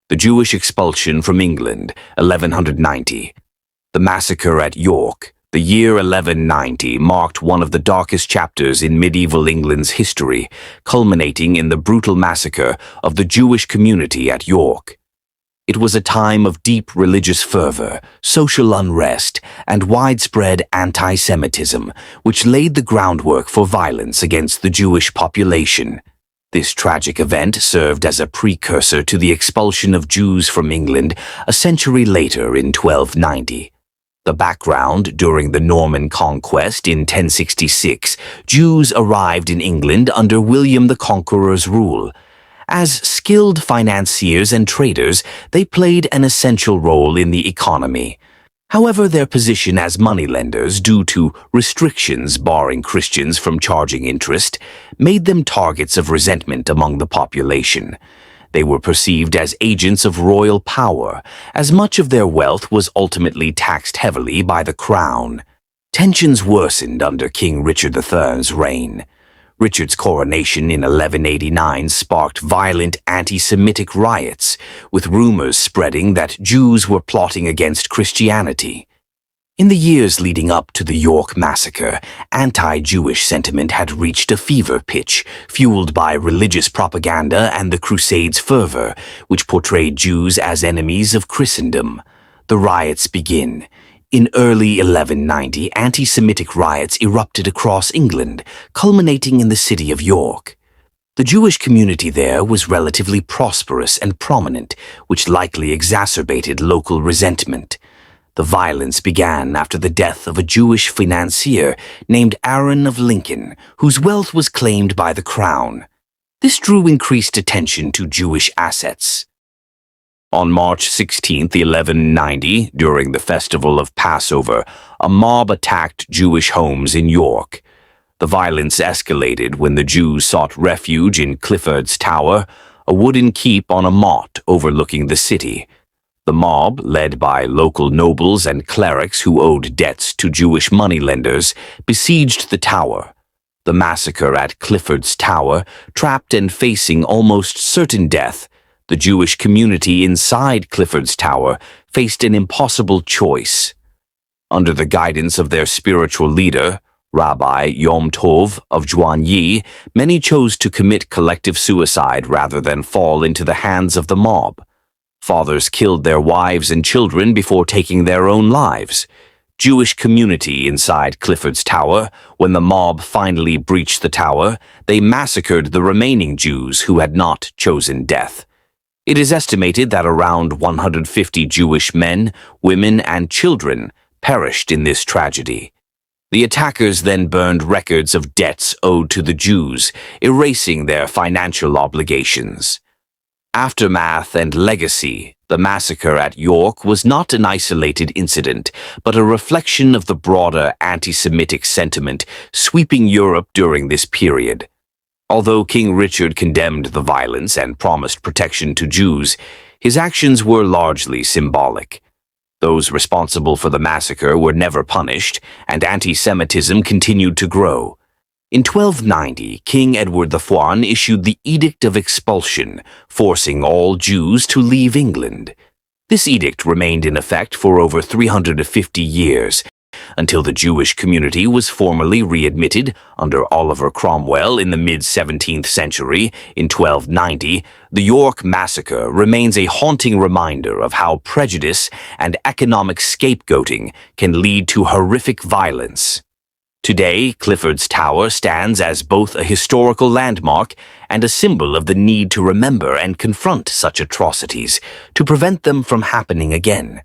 The Jewish expulsion from England, 1190. The massacre at York, the year 1190, marked one of the darkest chapters in medieval England's history, culminating in the brutal massacre of the Jewish community at York. It was a time of deep religious fervor, social unrest, and widespread anti-Semitism, which laid the groundwork for violence against the Jewish population. This tragic event served as a precursor to the expulsion of Jews from England a century later in 1290. The background: during the Norman conquest in 1066, Jews arrived in England under William the Conqueror's rule. As skilled financiers and traders, they played an essential role in the economy. However, their position as moneylenders, due to restrictions barring Christians from charging interest, made them targets of resentment among the population. They were perceived as agents of royal power, as much of their wealth was ultimately taxed heavily by the crown. Tensions worsened under King Richard III's reign. Richard's coronation in 1189 sparked violent anti-Semitic riots, with rumors spreading that Jews were plotting against Christianity. In the years leading up to the York massacre, anti-Jewish sentiment had reached a fever pitch, fueled by religious propaganda and the Crusades' fervor, which portrayed Jews as enemies of Christendom. The riots begin. In early 1190, anti-Semitic riots erupted across England, culminating in the city of York. The Jewish community there was relatively prosperous and prominent, which likely exacerbated local resentment. The violence began after the death of a Jewish financier named Aaron of Lincoln, whose wealth was claimed by the crown. This drew increased attention to Jewish assets. On March 16, 1190, during the festival of Passover, a mob attacked Jewish homes in York. The violence escalated when the Jews sought refuge in Clifford's Tower, a wooden keep on a motte overlooking the city. The mob, led by local nobles and clerics who owed debts to Jewish moneylenders, besieged the tower. The massacre at Clifford's Tower, trapped and facing almost certain death, the Jewish community inside Clifford's Tower faced an impossible choice. Under the guidance of their spiritual leader, Rabbi Yom Tov of Joigny, many chose to commit collective suicide rather than fall into the hands of the mob. Fathers killed their wives and children before taking their own lives. Jewish community inside Clifford's Tower, when the mob finally breached the tower, they massacred the remaining Jews who had not chosen death. It is estimated that around 150 Jewish men, women, and children perished in this tragedy. The attackers then burned records of debts owed to the Jews, erasing their financial obligations. Aftermath and legacy: the massacre at York was not an isolated incident, but a reflection of the broader anti-Semitic sentiment sweeping Europe during this period. Although King Richard condemned the violence and promised protection to Jews, his actions were largely symbolic. Those responsible for the massacre were never punished, and anti-Semitism continued to grow. In 1290, King Edward IV issued the Edict of Expulsion, forcing all Jews to leave England. This edict remained in effect for over 350 years, until the Jewish community was formally readmitted under Oliver Cromwell in the mid-17th century. In 1290, the York massacre remains a haunting reminder of how prejudice and economic scapegoating can lead to horrific violence. Today, Clifford's Tower stands as both a historical landmark and a symbol of the need to remember and confront such atrocities to prevent them from happening again.